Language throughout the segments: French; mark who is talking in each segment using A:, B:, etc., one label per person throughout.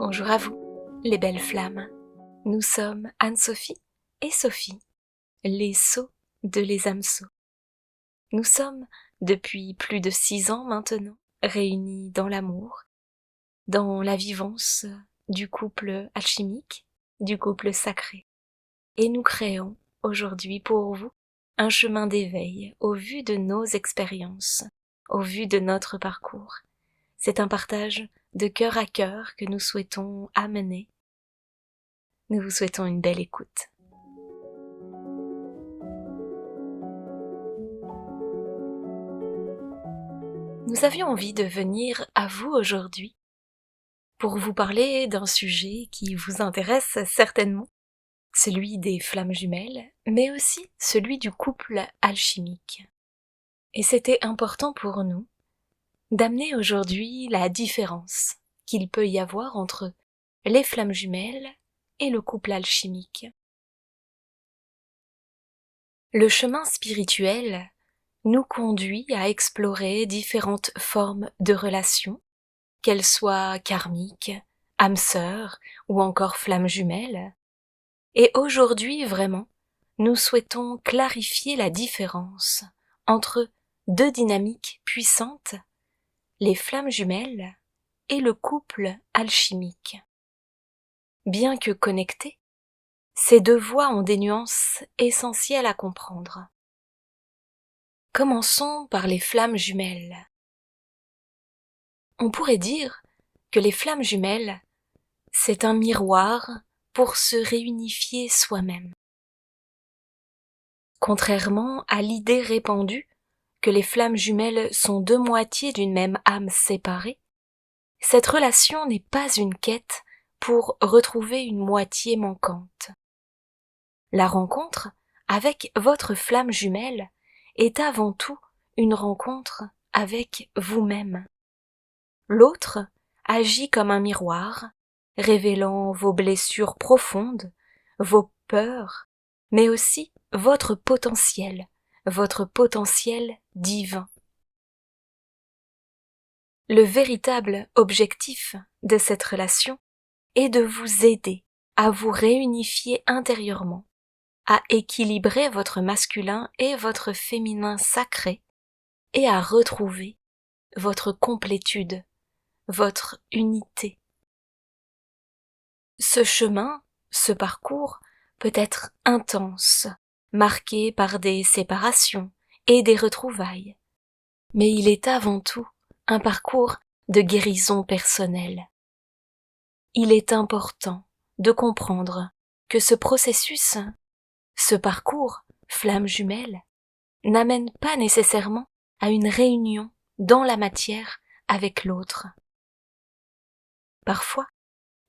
A: Bonjour à vous, les belles flammes. Nous sommes Anne-Sophie et Sophie, les sceaux de les hameçaux. Nous sommes, depuis plus de 6 ans maintenant, réunis dans l'amour, dans la vivance du couple alchimique, du couple sacré. Et nous créons aujourd'hui pour vous un chemin d'éveil au vu de nos expériences, au vu de notre parcours. C'est un partage de cœur à cœur que nous souhaitons amener. Nous vous souhaitons une belle écoute. Nous avions envie de venir à vous aujourd'hui pour vous parler d'un sujet qui vous intéresse certainement, celui des flammes jumelles, mais aussi celui du couple alchimique. Et c'était important pour nous d'amener aujourd'hui la différence qu'il peut y avoir entre les flammes jumelles et le couple alchimique. Le chemin spirituel nous conduit à explorer différentes formes de relations, qu'elles soient karmiques, âmes sœurs ou encore flammes jumelles. Et aujourd'hui, vraiment, nous souhaitons clarifier la différence entre deux dynamiques puissantes, les flammes jumelles et le couple alchimique. Bien que connectés, ces deux voies ont des nuances essentielles à comprendre. Commençons par les flammes jumelles. On pourrait dire que les flammes jumelles, c'est un miroir pour se réunifier soi-même. Contrairement à l'idée répandue que les flammes jumelles sont deux moitiés d'une même âme séparée, cette relation n'est pas une quête pour retrouver une moitié manquante. La rencontre avec votre flamme jumelle est avant tout une rencontre avec vous-même. L'autre agit comme un miroir, révélant vos blessures profondes, vos peurs, mais aussi votre potentiel divin. Le véritable objectif de cette relation est de vous aider à vous réunifier intérieurement, à équilibrer votre masculin et votre féminin sacré et à retrouver votre complétude, votre unité. Ce chemin, ce parcours peut être intense, marqué par des séparations et des retrouvailles, mais il est avant tout un parcours de guérison personnelle. Il est important de comprendre que ce processus, ce parcours flamme jumelle, n'amène pas nécessairement à une réunion dans la matière avec l'autre. Parfois,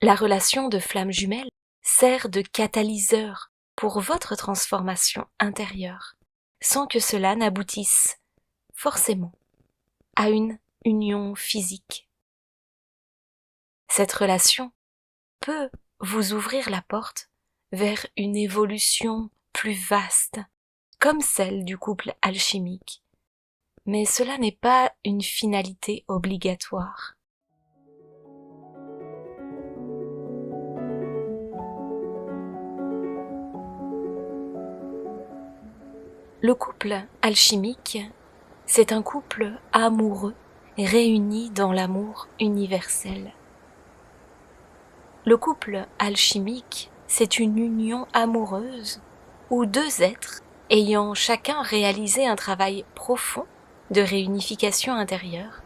A: la relation de flamme jumelle sert de catalyseur pour votre transformation intérieure, sans que cela n'aboutisse forcément à une union physique. Cette relation peut vous ouvrir la porte vers une évolution plus vaste, comme celle du couple alchimique, mais cela n'est pas une finalité obligatoire. Le couple alchimique, c'est un couple amoureux réuni dans l'amour universel. Le couple alchimique, c'est une union amoureuse où deux êtres, ayant chacun réalisé un travail profond de réunification intérieure,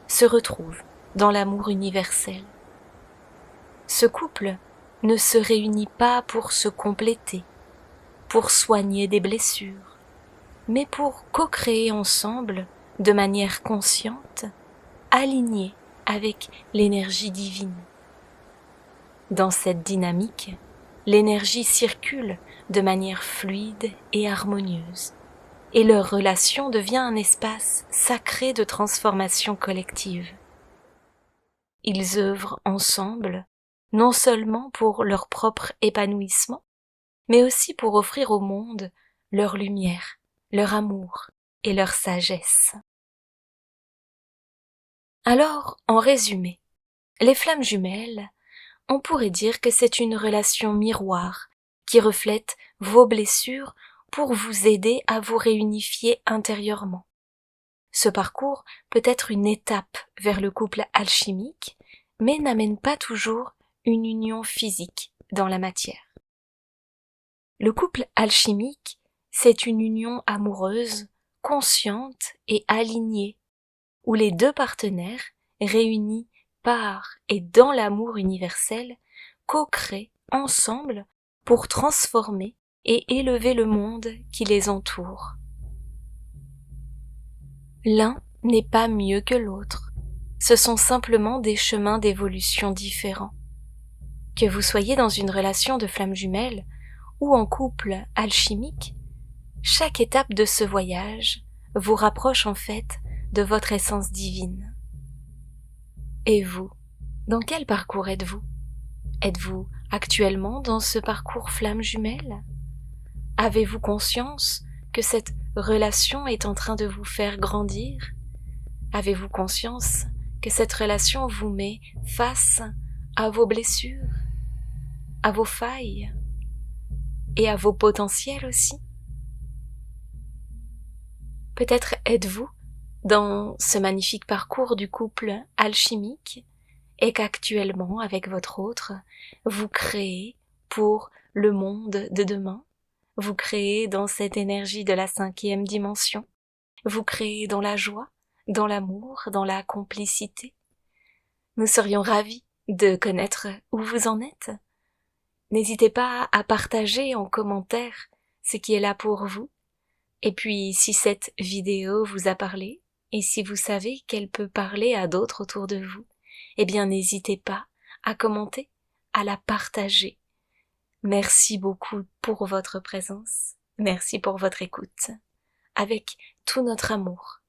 A: se retrouvent dans l'amour universel. Ce couple ne se réunit pas pour se compléter, pour soigner des blessures, mais pour co-créer ensemble, de manière consciente, alignée avec l'énergie divine. Dans cette dynamique, l'énergie circule de manière fluide et harmonieuse, et leur relation devient un espace sacré de transformation collective. Ils œuvrent ensemble, non seulement pour leur propre épanouissement, mais aussi pour offrir au monde leur lumière, leur amour et leur sagesse. Alors, en résumé, les flammes jumelles on pourrait dire que c'est une relation miroir qui reflète vos blessures pour vous aider à vous réunifier intérieurement. Ce parcours peut être une étape vers le couple alchimique, mais n'amène pas toujours une union physique dans la matière. Le couple alchimique, c'est une union amoureuse, consciente et alignée, où les deux partenaires, réunis par et dans l'amour universel, co-créent ensemble pour transformer et élever le monde qui les entoure. L'un n'est pas mieux que l'autre, ce sont simplement des chemins d'évolution différents. Que vous soyez dans une relation de flamme jumelle ou en couple alchimique, chaque étape de ce voyage vous rapproche en fait de votre essence divine. Et vous, dans quel parcours êtes-vous? Êtes-vous actuellement dans ce parcours flamme jumelle? Avez-vous conscience que cette relation est en train de vous faire grandir? Avez-vous conscience que cette relation vous met face à vos blessures, à vos failles et à vos potentiels aussi? Peut-être êtes-vous dans ce magnifique parcours du couple alchimique et qu'actuellement, avec votre autre, vous créez pour le monde de demain, vous créez dans cette énergie de la 5e dimension, vous créez dans la joie, dans l'amour, dans la complicité. Nous serions ravis de connaître où vous en êtes. N'hésitez pas à partager en commentaire ce qui est là pour vous. Et puis, si cette vidéo vous a parlé, et si vous savez qu'elle peut parler à d'autres autour de vous, eh bien n'hésitez pas à commenter, à la partager. Merci beaucoup pour votre présence, merci pour votre écoute, avec tout notre amour.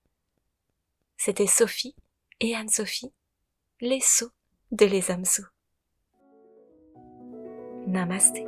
A: C'était Sophie et Anne-Sophie, les Sceaux de Les âmes Sceaux. Namasté.